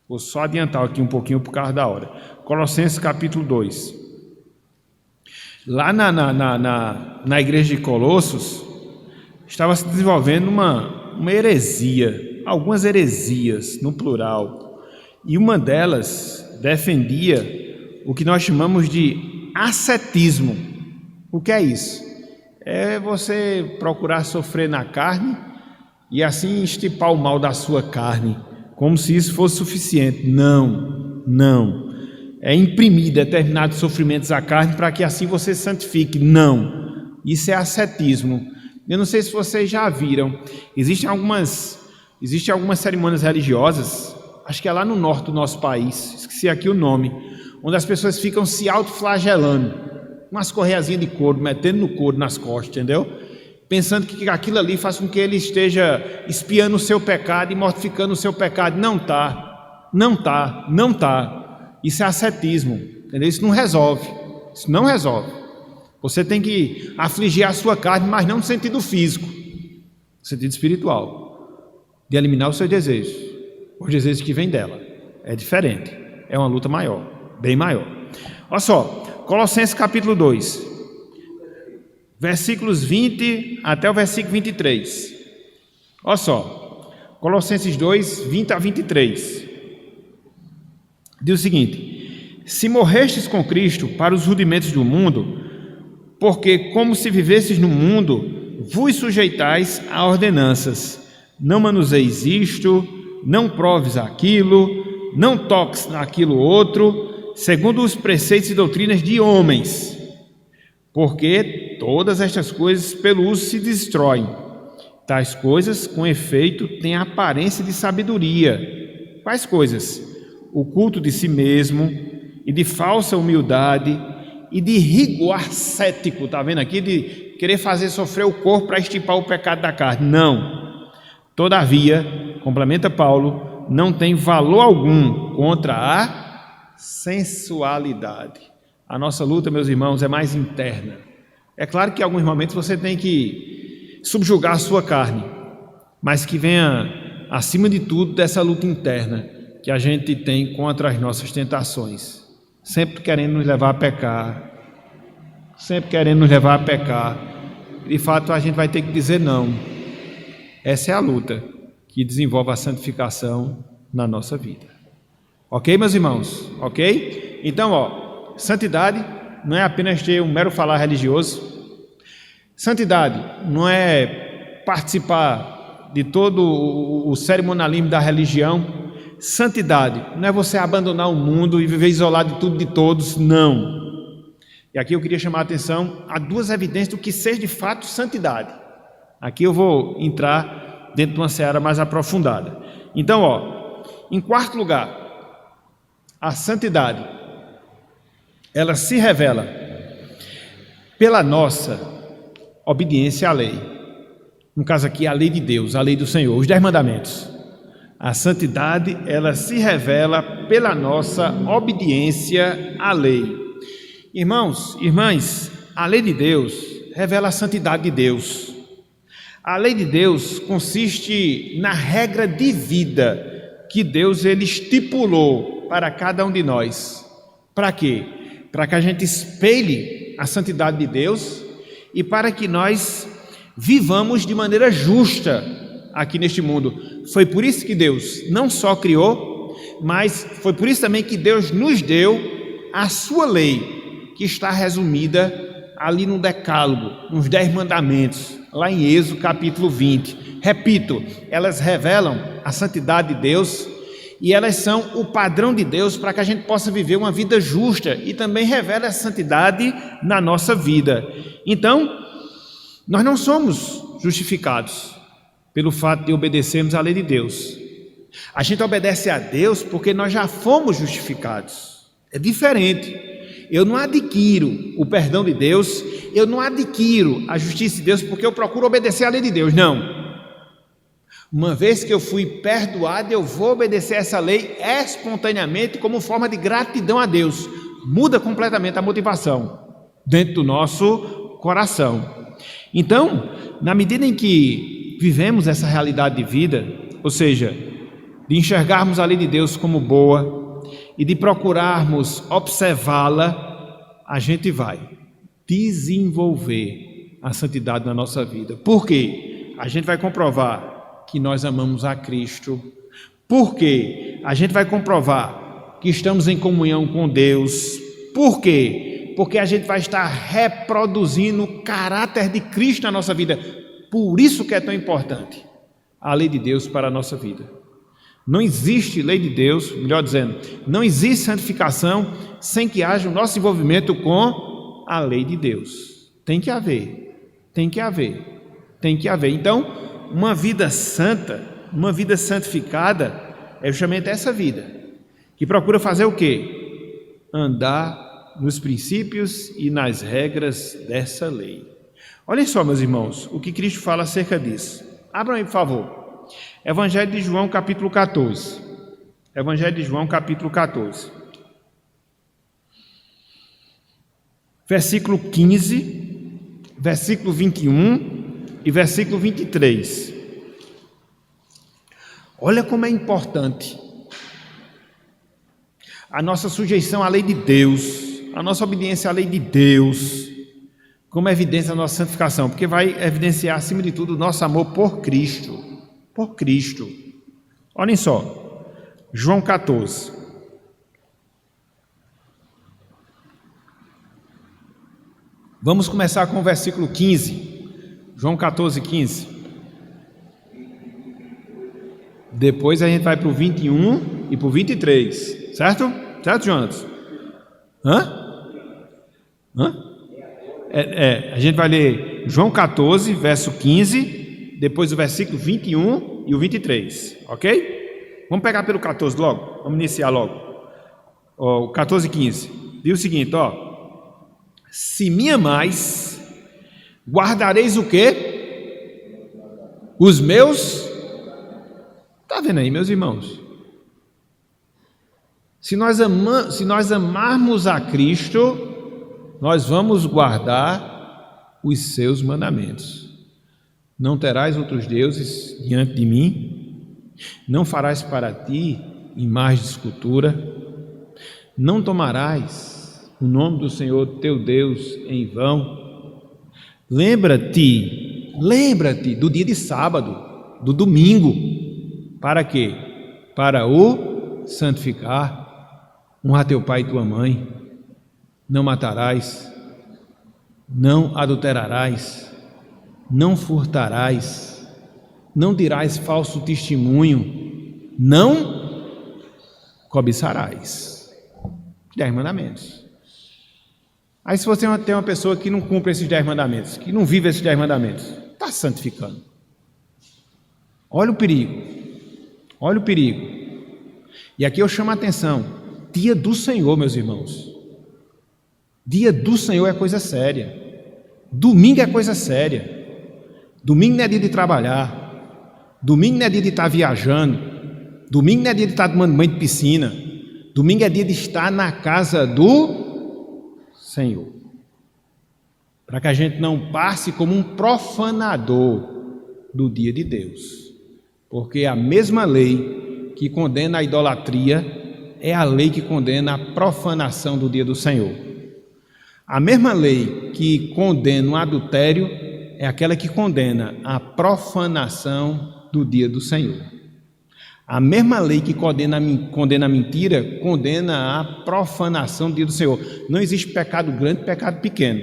Vou só adiantar aqui um pouquinho por causa da hora. Colossenses capítulo 2. Lá na igreja de Colossos, estava se desenvolvendo uma heresia, algumas heresias no plural. E uma delas defendia o que nós chamamos de ascetismo. O que é isso? É você procurar sofrer na carne e assim estipar o mal da sua carne, como se isso fosse suficiente. Não. É imprimir determinados sofrimentos à carne para que assim você se santifique. Não. Isso é ascetismo. Eu não sei se vocês já viram. Existem algumas cerimônias religiosas, acho que é lá no norte do nosso país, esqueci aqui o nome, onde as pessoas ficam se autoflagelando, umas correiazinhas de couro, metendo no couro nas costas, entendeu? Pensando que aquilo ali faz com que ele esteja espiando o seu pecado e mortificando o seu pecado. Não tá. Isso é ascetismo, entendeu? Isso não resolve. Você tem que afligir a sua carne, mas não no sentido físico, no sentido espiritual, de eliminar os seus desejos, os desejos que vêm dela. É diferente, é uma luta maior, bem maior. Olha só, Colossenses capítulo 2, versículos 20 até o versículo 23. Olha só, Colossenses 2, 20 a 23. Diz o seguinte: se morrestes com Cristo para os rudimentos do mundo, porque como se vivesses no mundo, vos sujeitais a ordenanças. Não manuseis isto, não proves aquilo, não toques naquilo outro, segundo os preceitos e doutrinas de homens, porque todas estas coisas pelo uso se destroem. Tais coisas, com efeito, têm a aparência de sabedoria. Quais coisas? O culto de si mesmo e de falsa humildade e de rigor ascético, está vendo aqui? De querer fazer sofrer o corpo para estipar o pecado da carne. Não. Todavia, complementa Paulo, não tem valor algum contra a sensualidade. A nossa luta, meus irmãos, é mais interna. É claro que em alguns momentos você tem que subjugar a sua carne, mas que venha, acima de tudo, dessa luta interna que a gente tem contra as nossas tentações, sempre querendo nos levar a pecar, De fato, a gente vai ter que dizer não. Essa é a luta que desenvolve a santificação na nossa vida. Ok, meus irmãos? Ok? Então, santidade não é apenas ter um mero falar religioso. Santidade não é participar de todo o cerimonialismo da religião. Santidade não é você abandonar o mundo e viver isolado de tudo e de todos, não. E aqui eu queria chamar a atenção a duas evidências do que seja de fato santidade. Aqui eu vou entrar dentro de uma seara mais aprofundada. Então, em quarto lugar, a santidade, ela se revela pela nossa obediência à lei. No caso aqui, a lei de Deus, a lei do Senhor, os 10 mandamentos. A santidade, ela se revela pela nossa obediência à lei. Irmãos, irmãs, a lei de Deus revela a santidade de Deus. A lei de Deus consiste na regra de vida que Deus ele estipulou para cada um de nós. Para quê? Para que a gente espelhe a santidade de Deus e para que nós vivamos de maneira justa aqui neste mundo. Foi por isso que Deus não só criou, mas foi por isso também que Deus nos deu a sua lei, que está resumida ali no Decálogo, nos 10 mandamentos, lá em Êxodo capítulo 20. Repito, elas revelam a santidade de Deus e elas são o padrão de Deus para que a gente possa viver uma vida justa e também revela a santidade na nossa vida. Então, nós não somos justificados pelo fato de obedecermos à lei de Deus. A gente obedece a Deus porque nós já fomos justificados. É diferente. Eu não adquiro o perdão de Deus, eu não adquiro a justiça de Deus porque eu procuro obedecer à lei de Deus, não. Uma vez que eu fui perdoado, eu vou obedecer essa lei espontaneamente como forma de gratidão a Deus. Muda completamente a motivação dentro do nosso coração. Então, na medida em que vivemos essa realidade de vida, ou seja, de enxergarmos a lei de Deus como boa, e de procurarmos observá-la, a gente vai desenvolver a santidade na nossa vida. Por quê? A gente vai comprovar que nós amamos a Cristo. Por quê? A gente vai comprovar que estamos em comunhão com Deus. Por quê? Porque a gente vai estar reproduzindo o caráter de Cristo na nossa vida. Por isso que é tão importante a lei de Deus para a nossa vida. Não existe lei de Deus, melhor dizendo, não existe santificação sem que haja o nosso envolvimento com a lei de Deus. Tem que haver, tem que haver, tem que haver. Então, uma vida santa, uma vida santificada, é justamente essa vida, que procura fazer o quê? Andar nos princípios e nas regras dessa lei. Olhem só, meus irmãos, o que Cristo fala acerca disso. Abram aí, por favor. Evangelho de João, capítulo 14. Evangelho de João, capítulo 14. Versículo 15, versículo 21 e versículo 23. Olha como é importante a nossa sujeição à lei de Deus, a nossa obediência à lei de Deus, como evidência da nossa santificação, porque vai evidenciar, acima de tudo, o nosso amor por Cristo. Por Cristo. Olhem só, João 14. Vamos começar com o versículo 15. João 14, 15. Depois a gente vai para o 21 e para o 23. Certo? Certo, Jonas? A gente vai ler João 14, verso 15, depois o versículo 21 e o 23, ok? Vamos pegar pelo 14 logo, vamos iniciar logo. O 14 e 15, diz o seguinte, se me amais, guardareis o quê? Os meus... Está vendo aí, meus irmãos? Se nós amarmos a Cristo, nós vamos guardar os seus mandamentos. Não terás outros deuses diante de mim, não farás para ti imagem de escultura, não tomarás o nome do Senhor teu Deus em vão. Lembra-te do dia de sábado, do domingo. Para quê? Para o santificar. Honra teu pai e tua mãe. Não matarás, não adulterarás, não furtarás, não dirás falso testemunho, não cobiçarás. 10 mandamentos. Aí se você tem uma pessoa que não cumpre esses 10 mandamentos, que não vive esses 10 mandamentos, está santificando. Olha o perigo, olha o perigo. E aqui eu chamo a atenção, dia do Senhor, meus irmãos. Dia do Senhor é coisa séria. Domingo é coisa séria. Domingo não é dia de trabalhar, domingo não é dia de estar viajando, domingo não é dia de estar tomando banho de piscina, domingo é dia de estar na casa do Senhor, para que a gente não passe como um profanador do dia de Deus, porque a mesma lei que condena a idolatria é a lei que condena a profanação do dia do Senhor. A mesma lei que condena o adultério é aquela que condena a profanação do dia do Senhor. A mesma lei que condena a mentira, condena a profanação do dia do Senhor. Não existe pecado grande e pecado pequeno.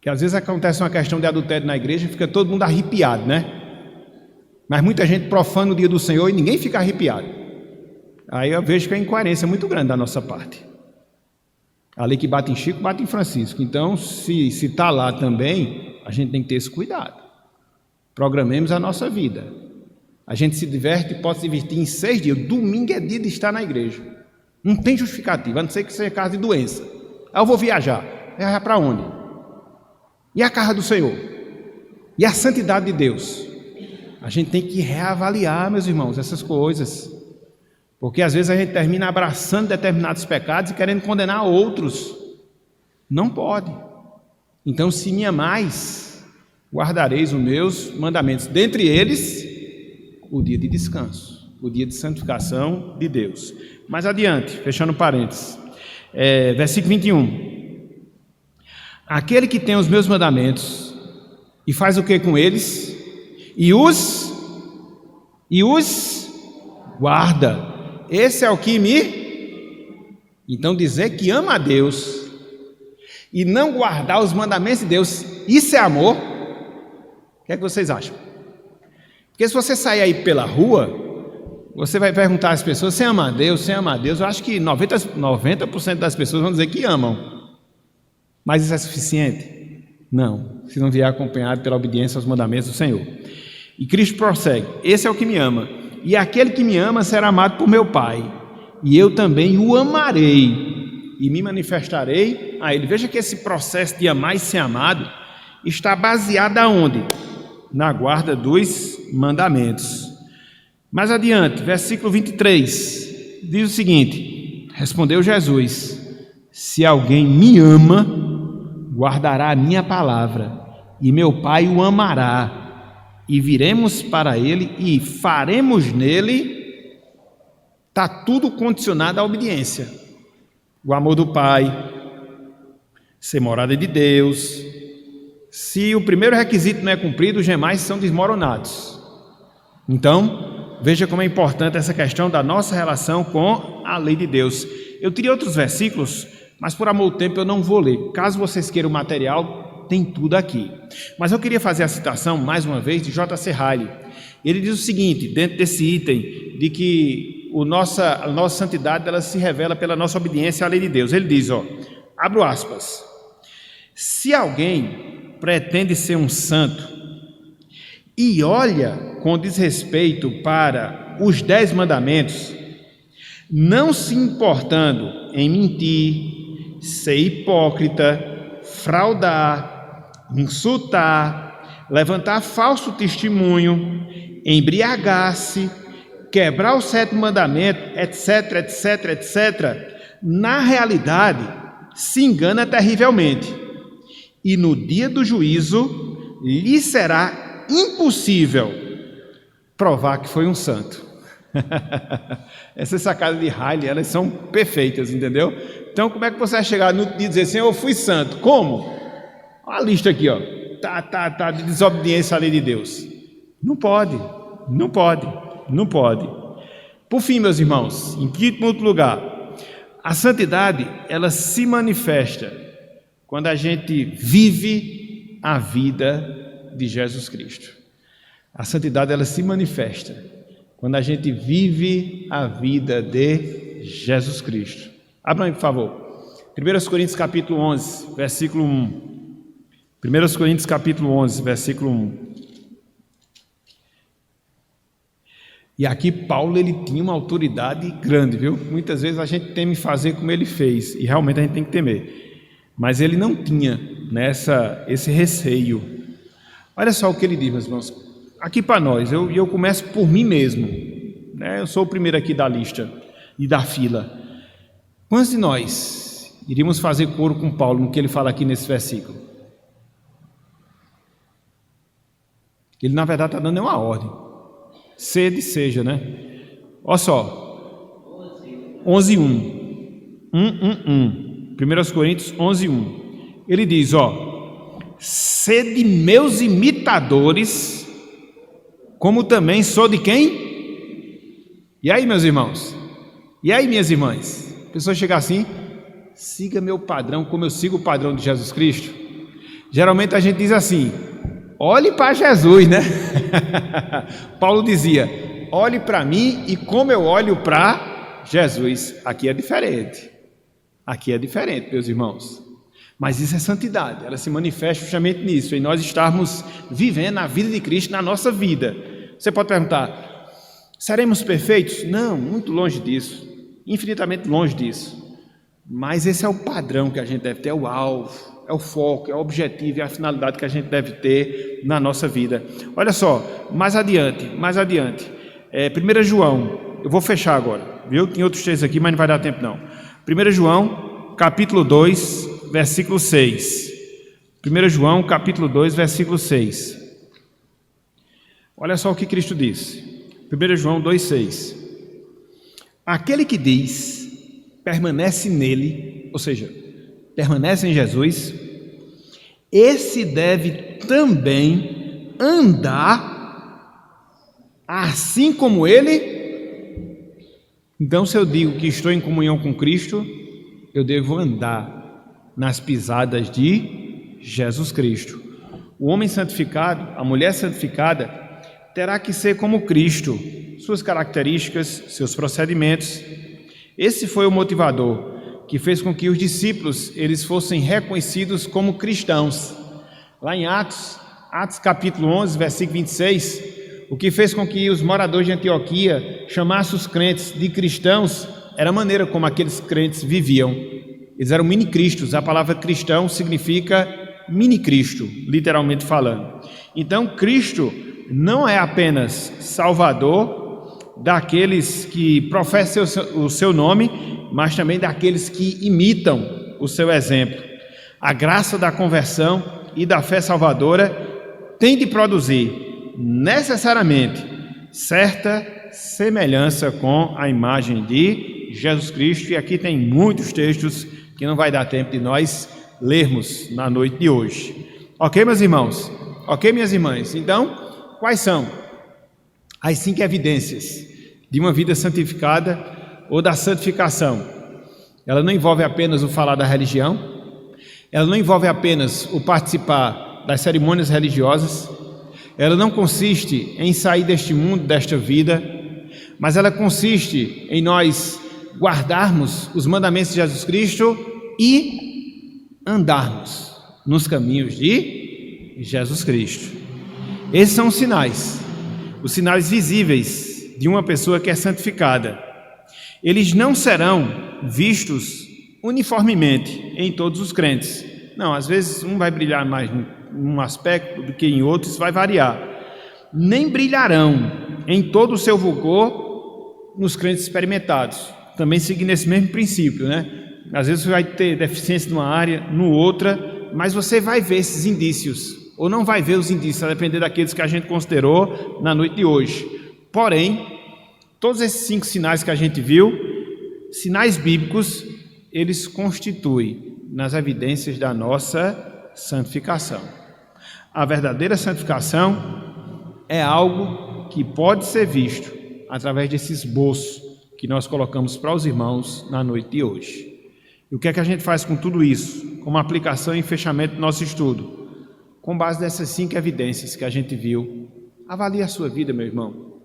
Que às vezes acontece uma questão de adultério na igreja e fica todo mundo arrepiado, né? Mas muita gente profana o dia do Senhor e ninguém fica arrepiado. Aí eu vejo que é incoerência muito grande da nossa parte. A lei que bate em Chico, bate em Francisco. Então, se está lá também, a gente tem que ter esse cuidado. Programemos a nossa vida. A gente se diverte, pode se divertir em 6 dias. Domingo é dia de estar na igreja. Não tem justificativa, a não ser que seja caso de doença. Aí eu vou viajar. Viajar para onde? E a casa do Senhor? E a santidade de Deus? A gente tem que reavaliar, meus irmãos, essas coisas. Porque às vezes a gente termina abraçando determinados pecados e querendo condenar outros. Não pode. Então, se me amais, guardareis os meus mandamentos, dentre eles o dia de descanso, o dia de santificação de Deus. Mais adiante, fechando parênteses, versículo 21. Aquele que tem os meus mandamentos e faz o que com eles? E os guarda. Esse é o que me... Então dizer que ama a Deus e não guardar os mandamentos de Deus, isso é amor? O que é que vocês acham? Porque se você sair aí pela rua, você vai perguntar às pessoas: você ama a Deus? Você ama a Deus? Eu acho que 90% das pessoas vão dizer que amam. Mas isso é suficiente? Não, se não vier acompanhado pela obediência aos mandamentos do Senhor. E Cristo prossegue: esse é o que me ama, e aquele que me ama será amado por meu Pai, e eu também o amarei e me manifestarei a ele. Veja que esse processo de amar e ser amado está baseado aonde? Na guarda dos mandamentos. Mais adiante, versículo 23, diz o seguinte: respondeu Jesus: se alguém me ama, guardará a minha palavra, e meu Pai o amará, e viremos para ele e faremos nele. Está tudo condicionado à obediência. O amor do Pai, ser morada de Deus. Se o primeiro requisito não é cumprido, os demais são desmoronados. Então, veja como é importante essa questão da nossa relação com a lei de Deus. Eu teria outros versículos, mas por amor do tempo eu não vou ler. Caso vocês queiram o material, tem tudo aqui. Mas eu queria fazer a citação, mais uma vez, de J.C. Ryle. Ele diz o seguinte, dentro desse item, de que a nossa santidade ela se revela pela nossa obediência à lei de Deus. Ele diz, abro aspas: se alguém pretende ser um santo e olha com desrespeito para os 10 mandamentos, não se importando em mentir, ser hipócrita, fraudar, insultar, levantar falso testemunho, embriagar-se, quebrar o 7º mandamento, etc, etc, etc, na realidade se engana terrivelmente. E no dia do juízo lhe será impossível provar que foi um santo. Essas sacadas de Ryle, elas são perfeitas, entendeu? Então, como é que você vai chegar no dia e dizer assim: eu fui santo? Como? Olha a lista aqui, tá de desobediência à lei de Deus. Não pode. Por fim, meus irmãos, em quinto lugar, a santidade, ela se manifesta quando a gente vive a vida de Jesus Cristo. A santidade, ela se manifesta quando a gente vive a vida de Jesus Cristo. Abram aí, por favor. 1 Coríntios capítulo 11, versículo 1. 1 Coríntios capítulo 11, versículo 1. E aqui Paulo, ele tinha uma autoridade grande, viu? Muitas vezes a gente teme fazer como ele fez, e realmente a gente tem que temer. Mas ele não tinha esse receio. Olha só o que ele diz, meus irmãos. Aqui para nós, eu começo por mim mesmo, né? Eu sou o primeiro aqui da lista e da fila. Quantos de nós iríamos fazer coro com Paulo no que ele fala aqui nesse versículo? Ele, na verdade, está dando uma ordem. Sede seja, né? Olha só. 11:1. 1 Coríntios 11:1. Ele diz, sede meus imitadores, como também sou de quem? E aí, meus irmãos? E aí, minhas irmãs? A pessoa chega assim, siga meu padrão, como eu sigo o padrão de Jesus Cristo. Geralmente a gente diz assim, olhe para Jesus, né? Paulo dizia, olhe para mim e como eu olho para Jesus. Aqui é diferente. Aqui é diferente, meus irmãos. Mas isso é santidade, ela se manifesta justamente nisso, em nós estarmos vivendo a vida de Cristo na nossa vida. Você pode perguntar, seremos perfeitos? Não, muito longe disso, infinitamente longe disso. Mas esse é o padrão que a gente deve ter, é o alvo, é o foco, é o objetivo, é a finalidade que a gente deve ter na nossa vida. Olha só, mais adiante, 1 João, eu vou fechar agora, viu? Tem outros textos aqui, mas não vai dar tempo não. 1 João, capítulo 2, versículo 6. 1 João, capítulo 2, versículo 6. Olha só o que Cristo disse. 1 João 2, 6. Aquele que diz, permanece nele, ou seja, permanece em Jesus, esse deve também andar assim como ele. Então, se eu digo que estou em comunhão com Cristo, eu devo andar nas pisadas de Jesus Cristo. O homem santificado, a mulher santificada, terá que ser como Cristo, suas características, seus procedimentos. Esse foi o motivador que fez com que os discípulos eles fossem reconhecidos como cristãos. Lá em Atos capítulo 11, versículo 26, o que fez com que os moradores de Antioquia chamassem os crentes de cristãos era a maneira como aqueles crentes viviam. Eles eram mini-cristos. A palavra cristão significa mini-cristo, literalmente falando. Então, Cristo não é apenas Salvador daqueles que professam o seu nome, mas também daqueles que imitam o seu exemplo. A graça da conversão e da fé salvadora tem de produzir necessariamente certa semelhança com a imagem de Jesus Cristo. E aqui tem muitos textos que não vai dar tempo de nós lermos na noite de hoje. Ok, meus irmãos? Ok, minhas irmãs? Então, quais são as 5 evidências de uma vida santificada ou da santificação? Ela não envolve apenas o falar da religião, ela não envolve apenas o participar das cerimônias religiosas, ela não consiste em sair deste mundo, desta vida, mas ela consiste em nós guardarmos os mandamentos de Jesus Cristo e andarmos nos caminhos de Jesus Cristo. Esses são os sinais visíveis de uma pessoa que é santificada. Eles não serão vistos uniformemente em todos os crentes. Não, às vezes um vai brilhar mais num aspecto do que em outros, vai variar. Nem brilharão em todo o seu vulgor nos crentes experimentados. Também seguindo esse mesmo princípio, né? Às vezes você vai ter deficiência numa área, no outra, mas você vai ver esses indícios, ou não vai ver os indícios, a depender daqueles que a gente considerou na noite de hoje. Porém, todos esses 5 sinais que a gente viu, sinais bíblicos, eles constituem nas evidências da nossa santificação. A verdadeira santificação é algo que pode ser visto através desse esboço que nós colocamos para os irmãos na noite de hoje. E o que é que a gente faz com tudo isso, como aplicação e fechamento do nosso estudo? Com base nessas 5 evidências que a gente viu, avalie a sua vida, meu irmão.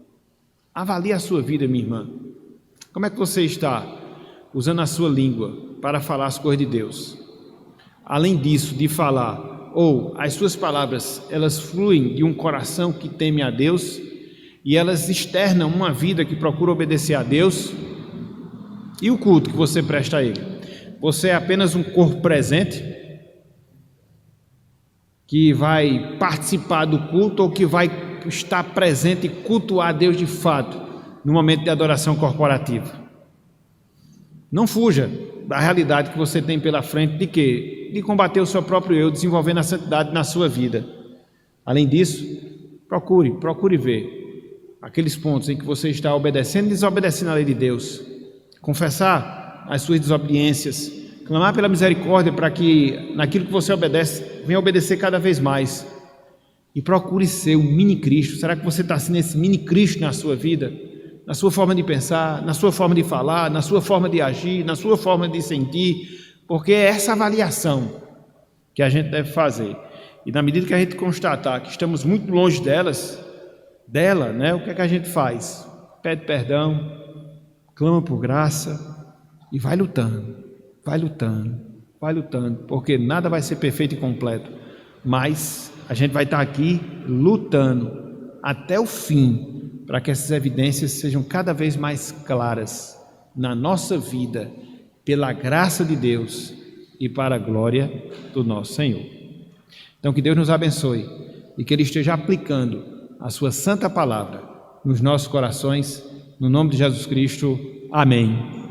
Avalie a sua vida, minha irmã. Como é que você está usando a sua língua para falar as coisas de Deus? Além disso, de falar, ou as suas palavras, elas fluem de um coração que teme a Deus e elas externam uma vida que procura obedecer a Deus? E o culto que você presta a Ele? Você é apenas um corpo presente que vai participar do culto ou que vai estar presente e cultuar a Deus de fato no momento de adoração corporativa? Não fuja da realidade que você tem pela frente de quê? De combater o seu próprio eu, desenvolvendo a santidade na sua vida. Além disso, procure ver aqueles pontos em que você está obedecendo e desobedecendo a lei de Deus. Confessar as suas desobediências, clamar pela misericórdia para que naquilo que você obedece, venha obedecer cada vez mais. E procure ser um mini Cristo. Será que você está sendo esse mini Cristo na sua vida? Na sua forma de pensar, na sua forma de falar, na sua forma de agir, na sua forma de sentir, porque é essa avaliação que a gente deve fazer. E na medida que a gente constatar que estamos muito longe dela, né, o que é que a gente faz? Pede perdão, clama por graça e vai lutando, porque nada vai ser perfeito e completo, mas a gente vai estar aqui lutando até o fim, para que essas evidências sejam cada vez mais claras na nossa vida, pela graça de Deus e para a glória do nosso Senhor. Então que Deus nos abençoe e que Ele esteja aplicando a sua santa palavra nos nossos corações, no nome de Jesus Cristo. Amém.